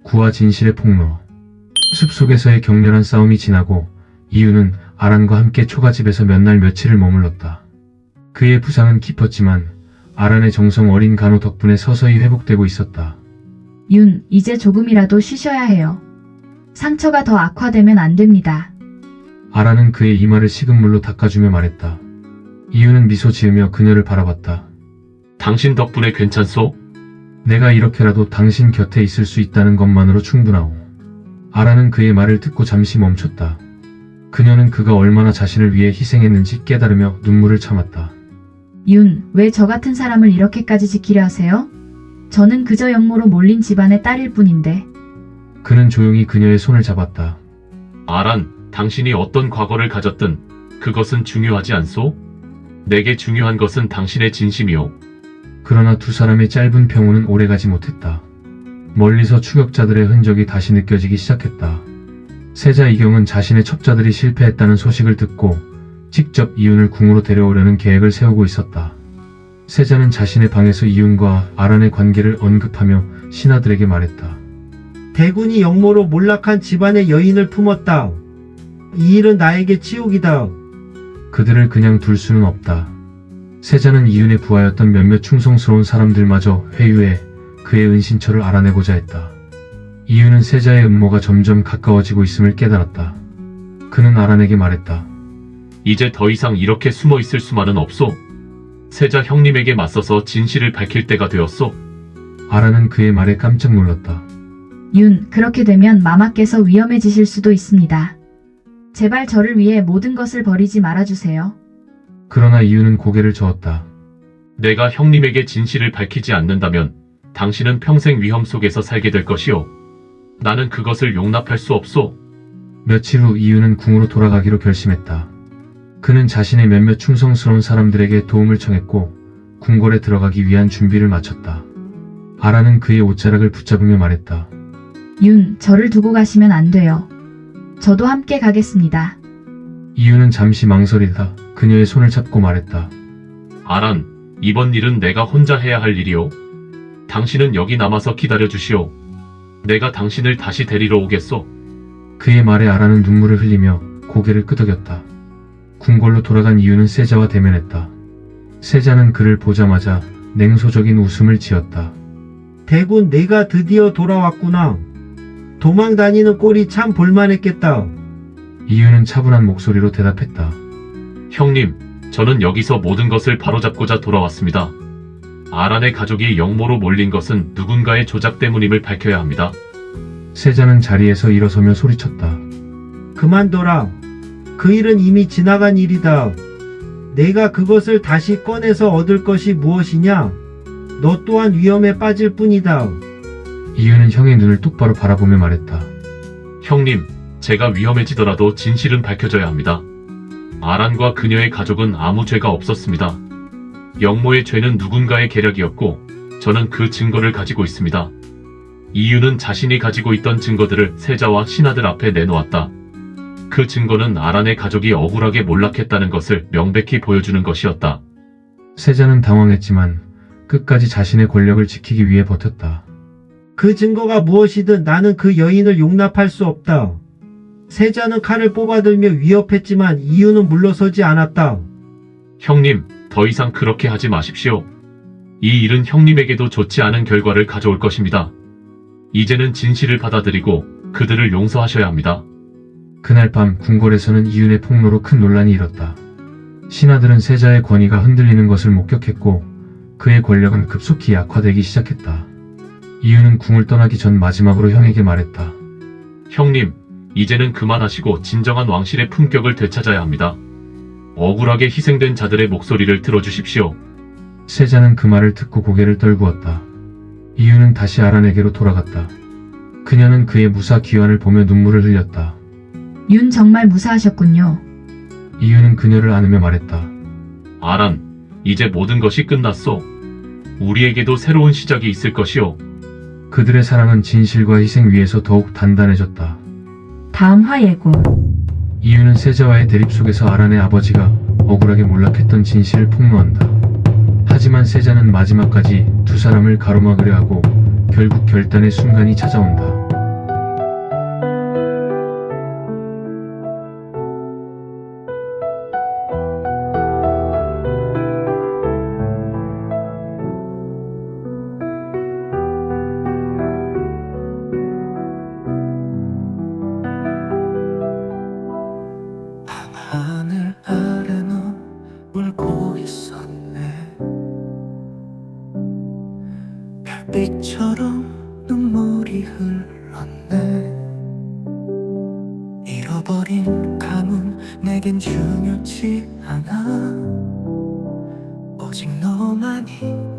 구와 진실의 폭로. 숲속에서의 격렬한 싸움이 지나고 이유는 아란과 함께 초가집에서 몇 날 며칠을 머물렀다. 그의 부상은 깊었지만 아란의 정성 어린 간호 덕분에 서서히 회복되고 있었다. 윤, 이제 조금이라도 쉬셔야 해요. 상처가 더 악화되면 안 됩니다. 아란은 그의 이마를 식은물로 닦아주며 말했다. 이유는 미소 지으며 그녀를 바라봤다. 당신 덕분에 괜찮소? 내가 이렇게라도 당신 곁에 있을 수 있다는 것만으로 충분하오. 아란은 그의 말을 듣고 잠시 멈췄다. 그녀는 그가 얼마나 자신을 위해 희생했는지 깨달으며 눈물을 참았다. 윤, 왜 저 같은 사람을 이렇게까지 지키려 하세요? 저는 그저 영모로 몰린 집안의 딸일 뿐인데. 그는 조용히 그녀의 손을 잡았다. 아란, 당신이 어떤 과거를 가졌든 그것은 중요하지 않소? 내게 중요한 것은 당신의 진심이오. 그러나 두 사람의 짧은 평온은 오래가지 못했다. 멀리서 추격자들의 흔적이 다시 느껴지기 시작했다. 세자 이경은 자신의 첩자들이 실패했다는 소식을 듣고 직접 이윤을 궁으로 데려오려는 계획을 세우고 있었다. 세자는 자신의 방에서 이윤과 아란의 관계를 언급하며 신하들에게 말했다. 대군이 영모로 몰락한 집안의 여인을 품었다. 이 일은 나에게 치욕이다. 그들을 그냥 둘 수는 없다. 세자는 이윤의 부하였던 몇몇 충성스러운 사람들마저 회유해 그의 은신처를 알아내고자 했다. 이윤은 세자의 음모가 점점 가까워지고 있음을 깨달았다. 그는 아란에게 말했다. 이제 더 이상 이렇게 숨어 있을 수만은 없소. 세자 형님에게 맞서서 진실을 밝힐 때가 되었소. 아란은 그의 말에 깜짝 놀랐다. 윤, 그렇게 되면 마마께서 위험해지실 수도 있습니다. 제발 저를 위해 모든 것을 버리지 말아주세요. 그러나 이윤은 고개를 저었다. 내가 형님에게 진실을 밝히지 않는다면 당신은 평생 위험 속에서 살게 될 것이오. 나는 그것을 용납할 수 없소. 며칠 후 이윤은 궁으로 돌아가기로 결심했다. 그는 자신의 몇몇 충성스러운 사람들에게 도움을 청했고 궁궐에 들어가기 위한 준비를 마쳤다. 아란은 그의 옷자락을 붙잡으며 말했다. 윤, 저를 두고 가시면 안 돼요. 저도 함께 가겠습니다. 이윤은 잠시 망설이다 그녀의 손을 잡고 말했다. 아란, 이번 일은 내가 혼자 해야 할 일이오. 당신은 여기 남아서 기다려 주시오. 내가 당신을 다시 데리러 오겠소. 그의 말에 아란은 눈물을 흘리며 고개를 끄덕였다. 궁궐로 돌아간 이유는 세자와 대면했다. 세자는 그를 보자마자 냉소적인 웃음을 지었다. 대군, 내가 드디어 돌아왔구나. 도망 다니는 꼴이 참 볼만했겠다. 이유는 차분한 목소리로 대답했다. 형님, 저는 여기서 모든 것을 바로잡고자 돌아왔습니다. 아란의 가족이 영모로 몰린 것은 누군가의 조작 때문임을 밝혀야 합니다. 세자는 자리에서 일어서며 소리쳤다. 그만둬라. 그 일은 이미 지나간 일이다. 내가 그것을 다시 꺼내서 얻을 것이 무엇이냐? 너 또한 위험에 빠질 뿐이다. 이유는 형의 눈을 똑바로 바라보며 말했다. 형님, 제가 위험해지더라도 진실은 밝혀져야 합니다. 아란과 그녀의 가족은 아무 죄가 없었습니다. 영모의 죄는 누군가의 계략이었고 저는 그 증거를 가지고 있습니다. 이유는 자신이 가지고 있던 증거들을 세자와 신하들 앞에 내놓았다. 그 증거는 아란의 가족이 억울하게 몰락했다는 것을 명백히 보여주는 것이었다. 세자는 당황했지만 끝까지 자신의 권력을 지키기 위해 버텼다. 그 증거가 무엇이든 나는 그 여인을 용납할 수 없다. 세자는 칼을 뽑아들며 위협했지만 이유는 물러서지 않았다. 형님, 더 이상 그렇게 하지 마십시오. 이 일은 형님에게도 좋지 않은 결과를 가져올 것입니다. 이제는 진실을 받아들이고 그들을 용서하셔야 합니다. 그날 밤 궁궐에서는 이윤의 폭로로 큰 논란이 일었다. 신하들은 세자의 권위가 흔들리는 것을 목격했고 그의 권력은 급속히 약화되기 시작했다. 이윤은 궁을 떠나기 전 마지막으로 형에게 말했다. 형님, 이제는 그만하시고 진정한 왕실의 품격을 되찾아야 합니다. 억울하게 희생된 자들의 목소리를 들어주십시오. 세자는 그 말을 듣고 고개를 떨구었다. 이윤은 다시 아란에게로 돌아갔다. 그녀는 그의 무사 귀환을 보며 눈물을 흘렸다. 윤, 정말 무사하셨군요. 이윤은 그녀를 안으며 말했다. 아란, 이제 모든 것이 끝났소. 우리에게도 새로운 시작이 있을 것이오. 그들의 사랑은 진실과 희생 위에서 더욱 단단해졌다. 다음 화 예고. 이유는 세자와의 대립 속에서 아란의 아버지가 억울하게 몰락했던 진실을 폭로한다. 하지만 세자는 마지막까지 두 사람을 가로막으려 하고 결국 결단의 순간이 찾아온다. 닫혀버린 가문 내겐 중요치 않아. 오직 너만이